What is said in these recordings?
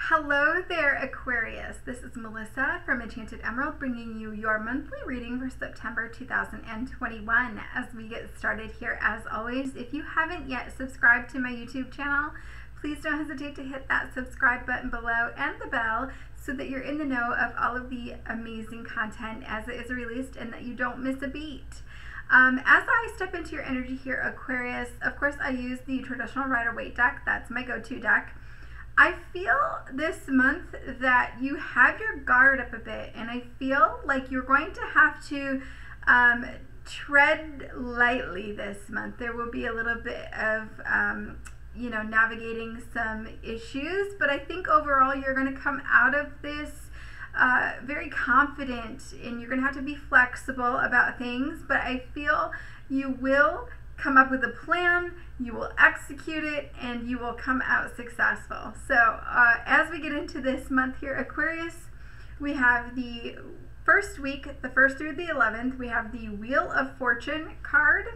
Hello there, Aquarius. This is Melissa from Enchanted Emerald bringing you your monthly reading for September 2021. As we get started here, as always, if you haven't yet subscribed to my YouTube channel, please don't hesitate to hit that subscribe button below and the bell so that you're in the know of all of the amazing content as it is released and that you don't miss a beat. As I step into your energy here, Aquarius, of course I use the traditional Rider-Waite deck. That's my go-to deck. I feel this month that you have your guard up a bit, and I feel like you're going to have to tread lightly this month. There will be a little bit of, navigating some issues, but I think overall you're going to come out of this very confident, and you're going to have to be flexible about things, but I feel you will come up with a plan, you will execute it, and you will come out successful. So as we get into this month here, Aquarius, we have the first week, the 1st through the 11th, we have the Wheel of Fortune card,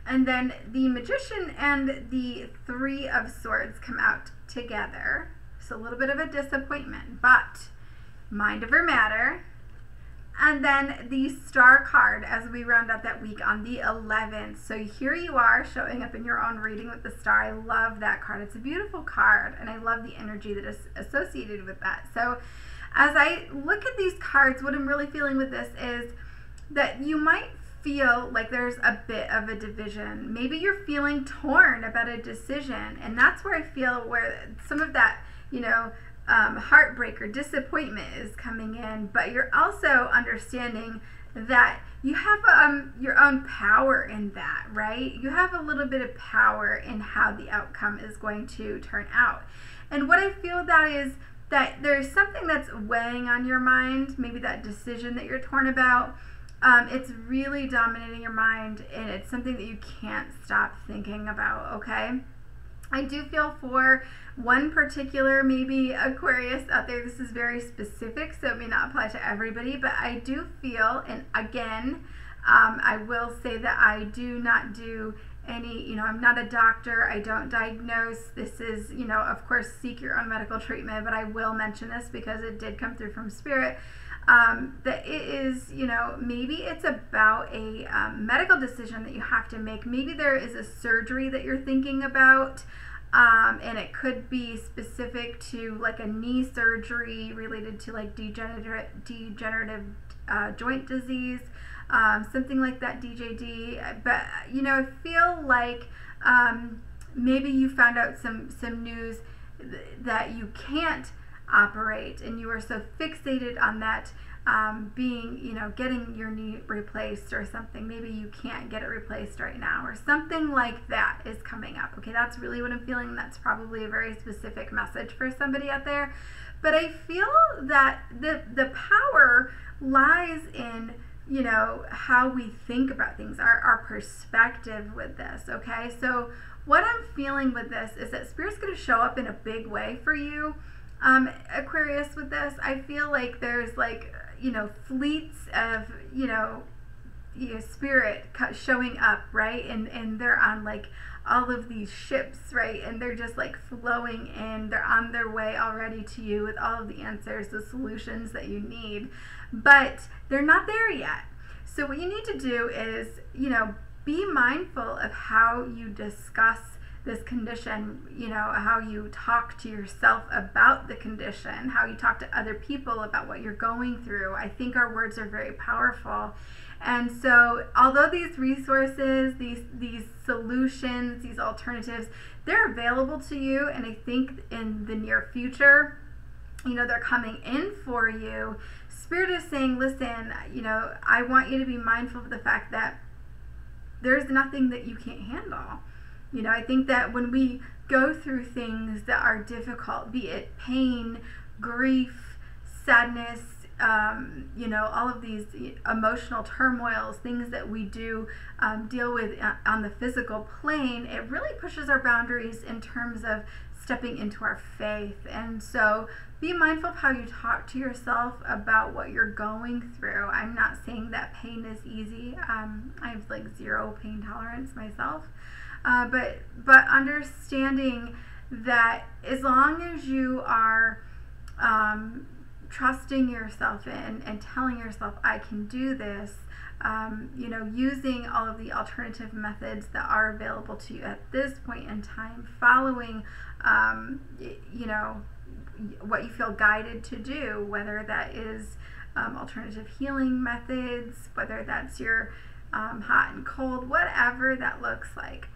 and then the Magician and the Three of Swords come out together. So a little bit of a disappointment, but mind over matter. And then the Star card as we round out that week on the 11th. So here you are showing up in your own reading with the Star. I love that card. It's a beautiful card, and I love the energy that is associated with that. So as I look at these cards, what I'm really feeling with this is that you might feel like there's a bit of a division. Maybe you're feeling torn about a decision, and that's where I feel where some of that, heartbreak or disappointment is coming in, but you're also understanding that you have your own power in that, right? You have a little bit of power in how the outcome is going to turn out. And what I feel that is that there's something that's weighing on your mind, maybe that decision that you're torn about. It's really dominating your mind, and it's something that you can't stop thinking about, okay? I do feel for one particular, maybe Aquarius out there, this is very specific, so it may not apply to everybody, but I do feel, and again, I will say that I do not do any, I'm not a doctor, I don't diagnose. This is, of course, seek your own medical treatment, but I will mention this because it did come through from Spirit. That it is, maybe it's about a medical decision that you have to make. Maybe there is a surgery that you're thinking about, and it could be specific to like a knee surgery related to like degenerative joint disease, something like that, DJD. But, I feel like maybe you found out some news that you can't operate, and you are so fixated on that getting your knee replaced or something. Maybe you can't get it replaced right now, or something like that is coming up. Okay, that's really what I'm feeling. That's probably a very specific message for somebody out there. But I feel that the power lies in how we think about things, our perspective with this. Okay, so what I'm feeling with this is that Spirit's going to show up in a big way for you, Aquarius. With this, I feel like there's like fleets of Spirit showing up, right, and they're on like all of these ships, right, and they're just like flowing in. They're on their way already to you with all of the answers, the solutions that you need, but they're not there yet. So what you need to do is be mindful of how you discuss this condition, how you talk to yourself about the condition, how you talk to other people about what you're going through. I think our words are very powerful. And so although these resources, these solutions, these alternatives, they're available to you, and I think in the near future, they're coming in for you, Spirit is saying, listen, I want you to be mindful of the fact that there's nothing that you can't handle. I think that when we go through things that are difficult, be it pain, grief, sadness, all of these emotional turmoils, things that we do deal with on the physical plane, it really pushes our boundaries in terms of stepping into our faith. And so be mindful of how you talk to yourself about what you're going through. I'm not saying that pain is easy. I have like zero pain tolerance myself. But understanding that as long as you are trusting yourself in and telling yourself, I can do this, you know, using all of the alternative methods that are available to you at this point in time, following, you know, what you feel guided to do, whether that is alternative healing methods, whether that's your hot and cold, whatever that looks like.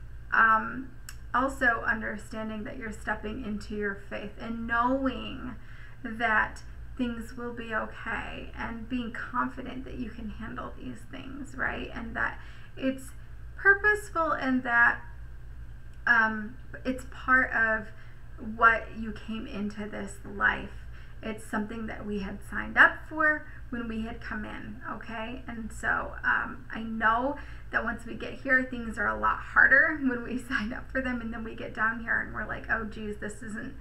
Also understanding that you're stepping into your faith and knowing that things will be okay, and being confident that you can handle these things, right? And that it's purposeful, and that it's part of what you came into this life. It's something that we had signed up for when we had come in, okay? And so I know that once we get here, things are a lot harder when we sign up for them, and then we get down here and we're like, oh geez, this isn't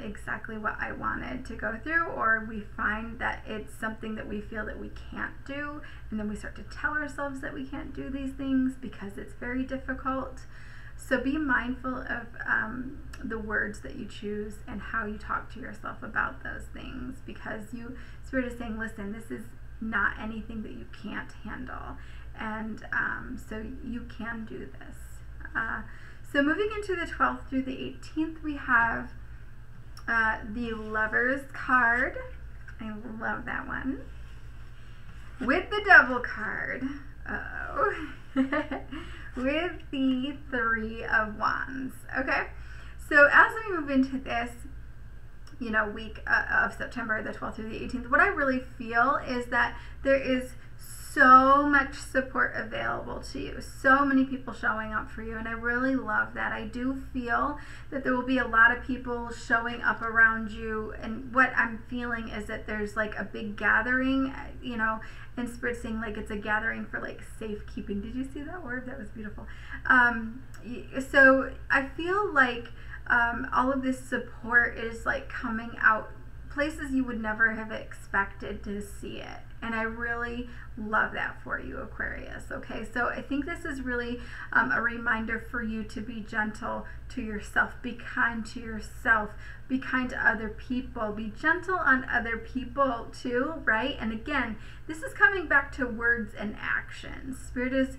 exactly what I wanted to go through, or we find that it's something that we feel that we can't do, and then we start to tell ourselves that we can't do these things because it's very difficult. So be mindful of the words that you choose and how you talk to yourself about those things, because Spirit is saying, listen, this is not anything that you can't handle, and so you can do this. So moving into the 12th through the 18th, we have the Lovers card. I love that one. With the Devil card. With the Three of Wands. Okay, so as we move into this, you know, week of September, the 12th through the 18th, what I really feel is that there is so much support available to you, so many people showing up for you, and I really love that. I do feel that there will be a lot of people showing up around you, and what I'm feeling is that there's like a big gathering, you know, and Spirit saying like it's a gathering for like safekeeping. Did you see that word? That was beautiful. So I feel like all of this support is like coming out places you would never have expected to see it. And I really love that for you, Aquarius. Okay, so I think this is really a reminder for you to be gentle to yourself, be kind to yourself, be kind to other people, be gentle on other people too, right? And again, this is coming back to words and actions. Spirit is,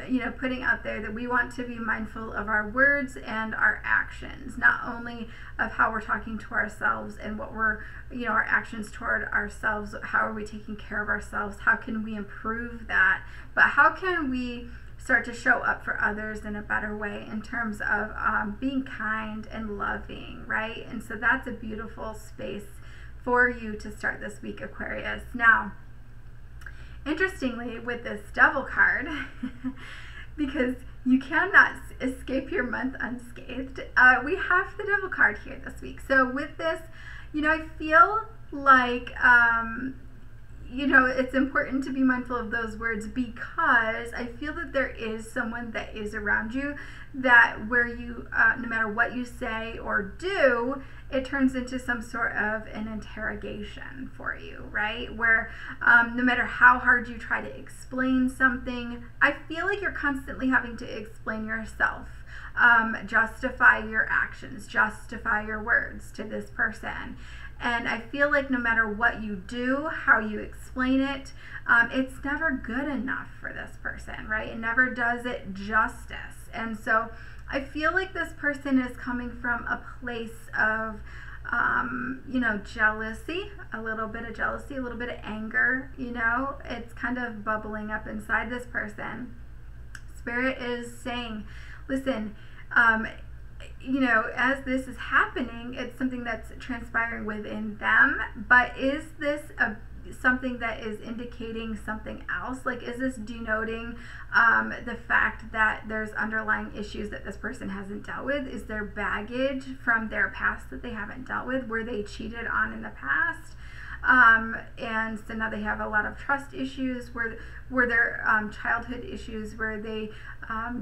you know, putting out there that we want to be mindful of our words and our actions, not only of how we're talking to ourselves and what we're, you know, our actions toward ourselves, how are we taking care of ourselves, how can we improve that, but how can we start to show up for others in a better way in terms of being kind and loving, right? And so that's a beautiful space for you to start this week, Aquarius. Now, interestingly, with this Devil card, because you cannot escape your month unscathed, we have the Devil card here this week. So with this, you know, I feel like, you know, it's important to be mindful of those words, because I feel that there is someone that is around you that where you, no matter what you say or do, it turns into some sort of an interrogation for you, right? Where no matter how hard you try to explain something, I feel like you're constantly having to explain yourself, justify your actions, justify your words to this person. And I feel like no matter what you do, how you explain it, it's never good enough for this person, right? It never does it justice. And so I feel like this person is coming from a place of, you know, jealousy, a little bit of jealousy, a little bit of anger, you know, it's kind of bubbling up inside this person. Spirit is saying, listen, you know, as this is happening, it's something that's transpiring within them, but is this something that is indicating something else? Like, is this denoting the fact that there's underlying issues that this person hasn't dealt with? Is there baggage from their past that they haven't dealt with? Were they cheated on in the past? And so now they have a lot of trust issues. Were there childhood issues where they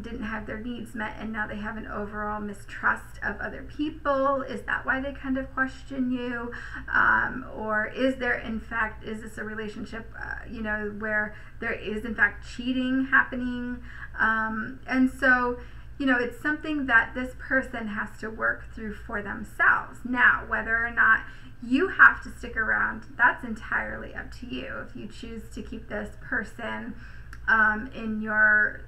didn't have their needs met, and now they have an overall mistrust of other people? Is that why they kind of question you? Or is there, in fact, is this a relationship, you know, where there is, in fact, cheating happening? And so, you know, it's something that this person has to work through for themselves. Now, whether or not you have to stick around, that's entirely up to you. If you choose to keep this person in your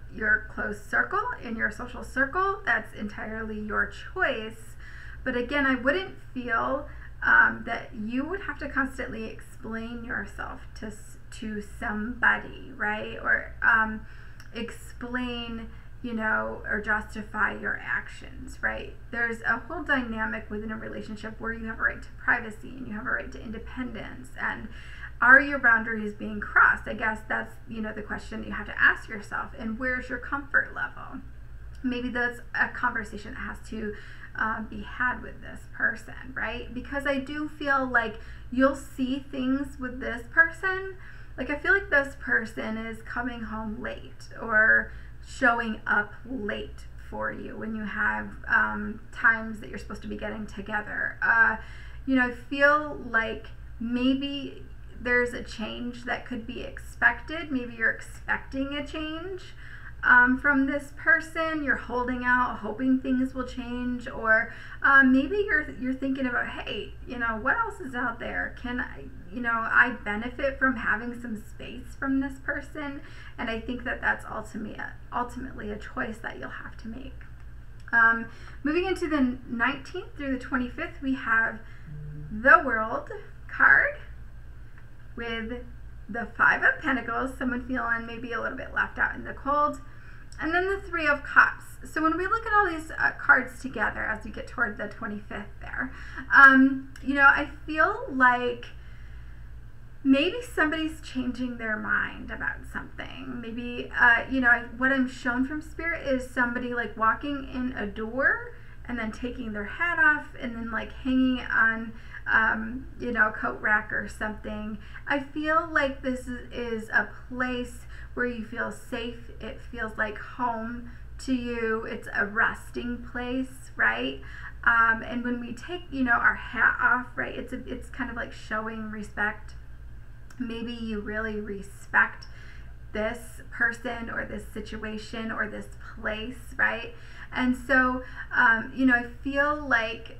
close circle, in your social circle, that's entirely your choice. But again, I wouldn't feel that you would have to constantly explain yourself to somebody, right? Or explain, you know, or justify your actions, right? There's a whole dynamic within a relationship where you have a right to privacy and you have a right to independence. And are your boundaries being crossed? I guess that's, you know, the question that you have to ask yourself. And where's your comfort level? Maybe that's a conversation that has to be had with this person, right? Because I do feel like you'll see things with this person. Like, I feel like this person is coming home late or showing up late for you when you have times that you're supposed to be getting together. You know, I feel like maybe there's a change that could be expected. Maybe you're expecting a change from this person. You're holding out, hoping things will change, or maybe you're thinking about, hey, you know, what else is out there? Can I benefit from having some space from this person? And I think that that's ultimately a choice that you'll have to make. Moving into the 19th through the 25th, we have the World card with the Five of Pentacles, someone feeling maybe a little bit left out in the cold, and then the Three of Cups. So when we look at all these cards together as we get toward the 25th there, you know, I feel like maybe somebody's changing their mind about something. Maybe, you know, what I'm shown from Spirit is somebody like walking in a door and then taking their hat off and then like hanging on you know, a coat rack or something. I feel like this is a place where you feel safe. It feels like home to you. It's a resting place, right? And when we take, you know, our hat off, right, it's kind of like showing respect. Maybe you really respect this person or this situation or this place, right? And so, you know, I feel like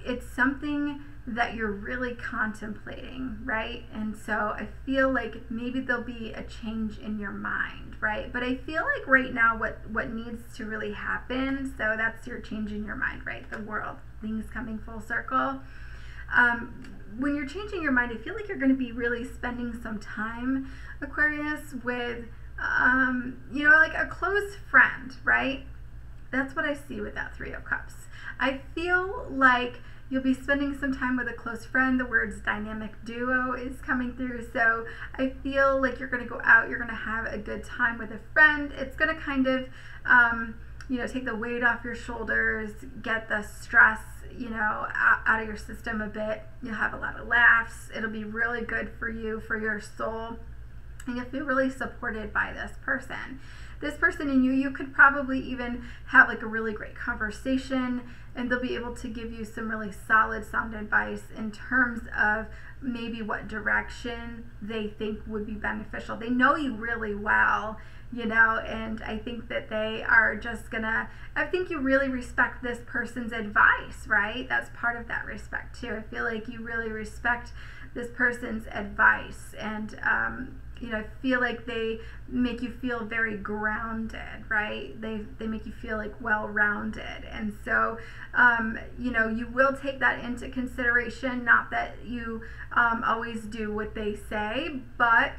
it's something that you're really contemplating, right? And so I feel like maybe there'll be a change in your mind, right? But I feel like right now what needs to really happen, so that's your change in your mind, right? The World, things coming full circle. When you're changing your mind, I feel like you're going to be really spending some time, Aquarius, with, you know, like a close friend, right? That's what I see with that Three of Cups. I feel like you'll be spending some time with a close friend. The words dynamic duo is coming through. So I feel like you're going to go out, you're going to have a good time with a friend. It's going to kind of, you know, take the weight off your shoulders, get the stress, you know, out of your system a bit. You'll have a lot of laughs. It'll be really good for you, for your soul. And you'll feel really supported by this person. This person and you could probably even have like a really great conversation, and they'll be able to give you some really solid sound advice in terms of maybe what direction they think would be beneficial. They know you really well, you know, and I think that they are just gonna, I think you really respect this person's advice, right? That's part of that respect too. I feel like you really respect this person's advice, and you know, I feel like they make you feel very grounded, right? They make you feel like well-rounded. And so, you know, you will take that into consideration. Not that you always do what they say, but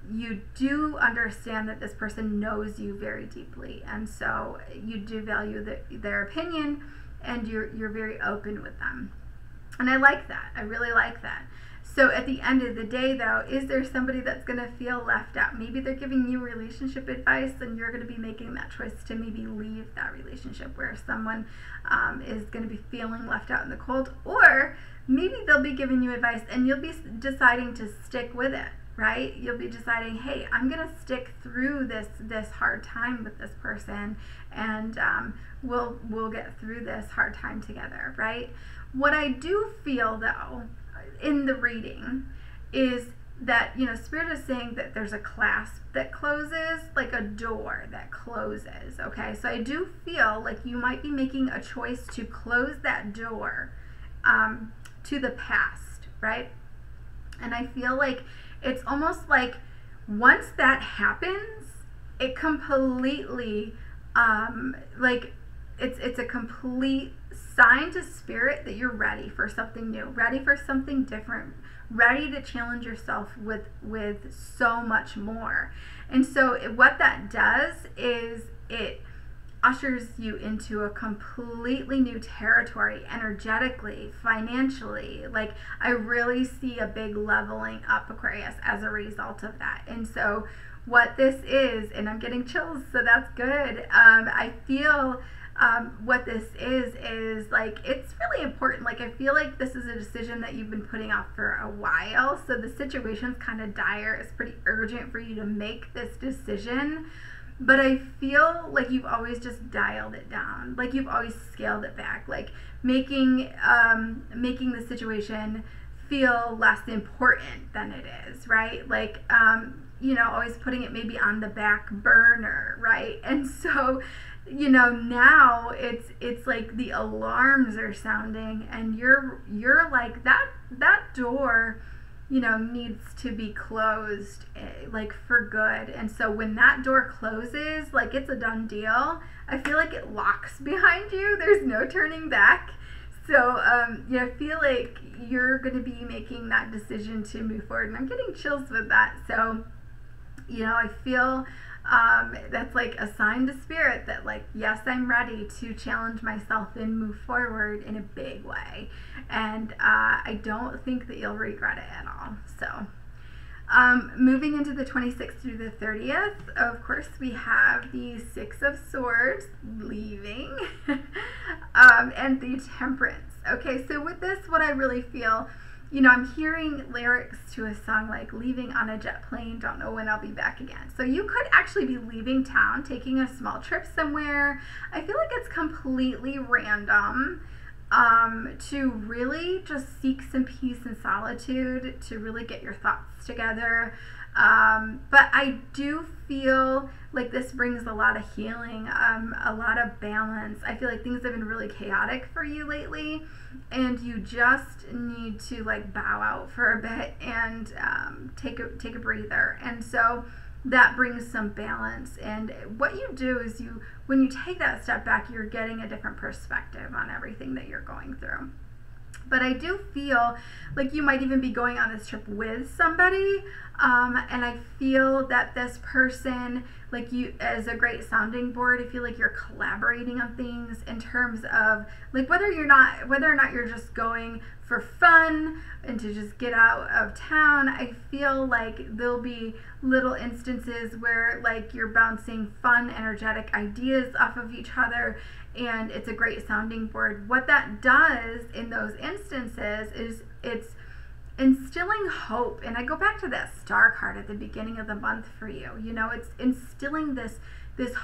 you do understand that this person knows you very deeply. And so you do value their opinion, and you're very open with them. And I like that. I really like that. So at the end of the day, though, is there somebody that's going to feel left out? Maybe they're giving you relationship advice, and you're going to be making that choice to maybe leave that relationship where someone is going to be feeling left out in the cold. Or maybe they'll be giving you advice, and you'll be deciding to stick with it, right? You'll be deciding, hey, I'm going to stick through this hard time with this person, and we'll get through this hard time together, right? What I do feel, though, in the reading is that, you know, Spirit is saying that there's a clasp that closes, like a door that closes, okay? So I do feel like you might be making a choice to close that door to the past, right? And I feel like it's almost like once that happens, it completely, like, it's a complete sign to Spirit that you're ready for something new, ready for something different, ready to challenge yourself with so much more. And so what that does is it ushers you into a completely new territory, energetically, financially. Like, I really see a big leveling up, Aquarius, as a result of that. And so what this is, and I'm getting chills, so that's good. I feel what this is like, it's really important. Like, I feel like this is a decision that you've been putting off for a while. So the situation's kind of dire. It's pretty urgent for you to make this decision. But I feel like you've always just dialed it down. Like, you've always scaled it back. Like, making the situation feel less important than it is, right? Like, you know, always putting it maybe on the back burner, right? And so, you know, now it's like the alarms are sounding, and you're like, that door, you know, needs to be closed, like, for good. And so when that door closes, like, it's a done deal. I feel like it locks behind you. There's no turning back. So yeah, I feel like you're going to be making that decision to move forward, and I'm getting chills with that. So, you know, I feel that's like a sign to Spirit that, like, yes, I'm ready to challenge myself and move forward in a big way. And I don't think that you'll regret it at all. So moving into the 26th through the 30th, of course, we have the Six of Swords, leaving, and the Temperance. Okay, so with this, what I really feel, you know, I'm hearing lyrics to a song like "Leaving on a jet plane, don't know when I'll be back again." So you could actually be leaving town, taking a small trip somewhere. I feel like it's completely random, to really just seek some peace and solitude, to really get your thoughts together. But I do feel like this brings a lot of healing, a lot of balance. I feel like things have been really chaotic for you lately, and you just need to, like, bow out for a bit and take a breather. And so that brings some balance. And what you do is when you take that step back, you're getting a different perspective on everything that you're going through. But I do feel like you might even be going on this trip with somebody, and I feel that this person, like, you as a great sounding board, I feel like you're collaborating on things in terms of, like, whether or not you're just going for fun and to just get out of town. I feel like there'll be little instances where, like, you're bouncing fun, energetic ideas off of each other, and it's a great sounding board. What that does in those instances is it's instilling hope. And I go back to that star card at the beginning of the month for you. You know, it's instilling this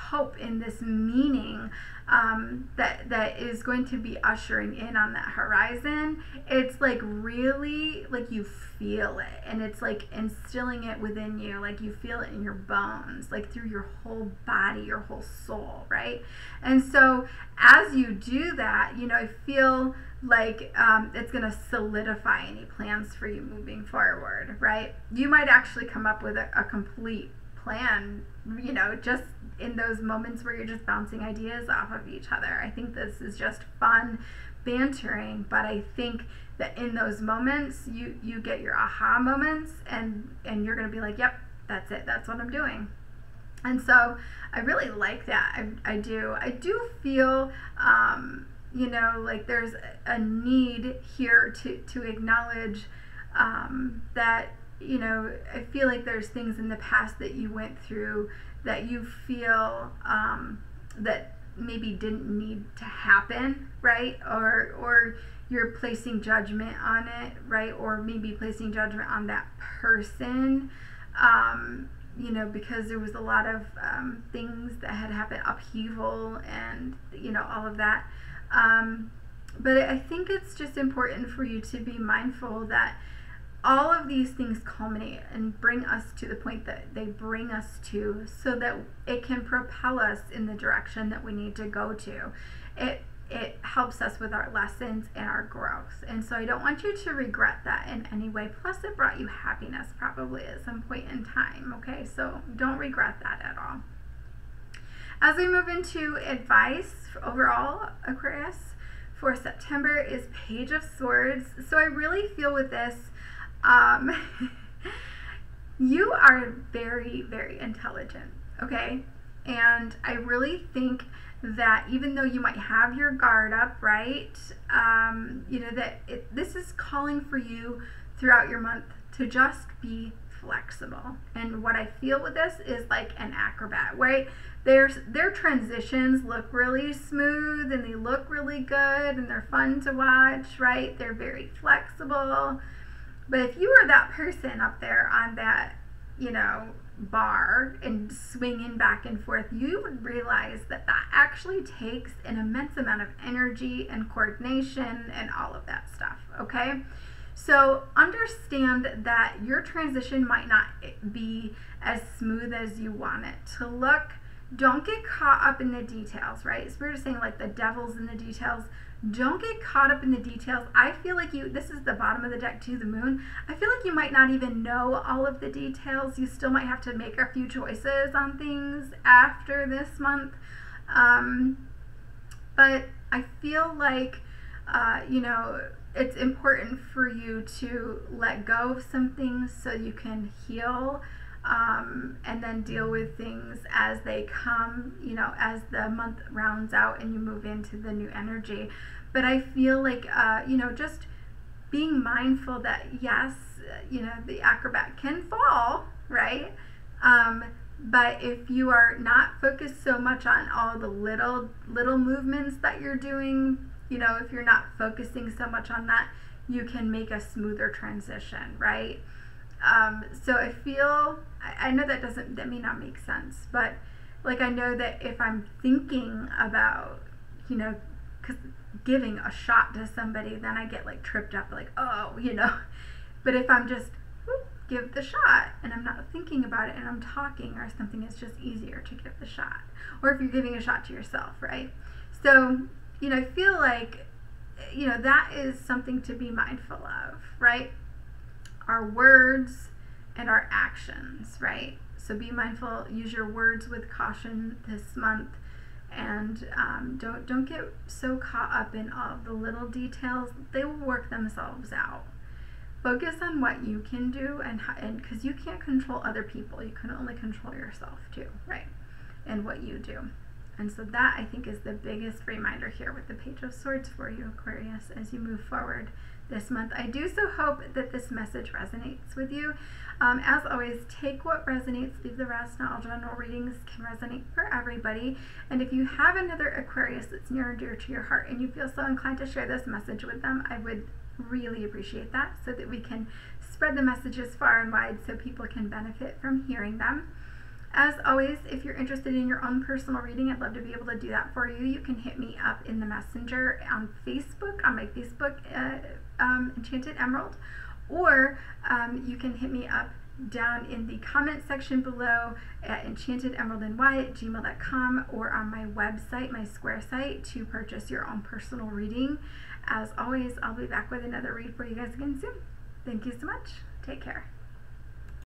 hope and this meaning that is going to be ushering in on that horizon. It's like really, like, you feel it, and it's like instilling it within you, like you feel it in your bones, like through your whole body, your whole soul, right? And so as you do that, you know, I feel like it's going to solidify any plans for you moving forward, right? You might actually come up with a complete plan, you know, just in those moments where you're just bouncing ideas off of each other. I think this is just fun bantering, but I think that in those moments you get your aha moments, and you're going to be like, yep, that's it, that's what I'm doing. And so I really like that. I do feel you know, like there's a need here to acknowledge that, you know, I feel like there's things in the past that you went through that you feel that maybe didn't need to happen, right? Or you're placing judgment on it, right? Or maybe placing judgment on that person, you know, because there was a lot of things that had happened, upheaval and, you know, all of that. But I think it's just important for you to be mindful that all of these things culminate and bring us to the point that they bring us to, so that it can propel us in the direction that we need to go to. It helps us with our lessons and our growth. And so I don't want you to regret that in any way. Plus, it brought you happiness probably at some point in time, okay? So don't regret that at all. As we move into advice overall, Aquarius, for September is Page of Swords. So I really feel with this, you are very, very intelligent, okay? And I really think that even though you might have your guard up, right, you know, that this is calling for you throughout your month to just be flexible. And what I feel with this is like an acrobat, right? Their transitions look really smooth and they look really good and they're fun to watch, right? They're very flexible. But if you were that person up there on that, you know, bar and swinging back and forth, you would realize that that actually takes an immense amount of energy and coordination and all of that stuff, okay? So understand that your transition might not be as smooth as you want it to look. Don't get caught up in the details, right? Spirit is saying like the devil's in the details. Don't get caught up in the details. I feel like this is the bottom of the deck to the moon. I feel like you might not even know all of the details. You still might have to make a few choices on things after this month. But I feel like, you know, it's important for you to let go of some things so you can heal, and then deal with things as they come, you know, as the month rounds out and you move into the new energy. But I feel like, you know, just being mindful that, yes, you know, the acrobat can fall, right? But if you are not focused so much on all the little movements that you're doing, you know, if you're not focusing so much on that, you can make a smoother transition, right? So I feel, I know that may not make sense, but like I know that if I'm thinking about, you know, because giving a shot to somebody, then I get like tripped up, like, oh, you know. But if I'm just give the shot and I'm not thinking about it and I'm talking or something, it's just easier to give the shot. Or if you're giving a shot to yourself, right? So, you know, I feel like, you know, that is something to be mindful of, right? Our words and our actions, right? So be mindful, use your words with caution this month, and don't get so caught up in all the little details. They will work themselves out. Focus on what you can do, and because you can't control other people, you can only control yourself too, right? And what you do. And so that, I think, is the biggest reminder here with the Page of Swords for you, Aquarius, as you move forward this month. I do so hope that this message resonates with you. As always, take what resonates, leave the rest. Not all general readings can resonate for everybody. And if you have another Aquarius that's near and dear to your heart and you feel so inclined to share this message with them, I would really appreciate that, so that we can spread the messages far and wide so people can benefit from hearing them. As always, if you're interested in your own personal reading, I'd love to be able to do that for you. You can hit me up in the messenger on Facebook, on my Facebook, Enchanted Emerald, or you can hit me up down in the comment section below at enchantedemeraldny@gmail.com, or on my website, my Square site, to purchase your own personal reading. As always, I'll be back with another read for you guys again soon. Thank you so much. Take care.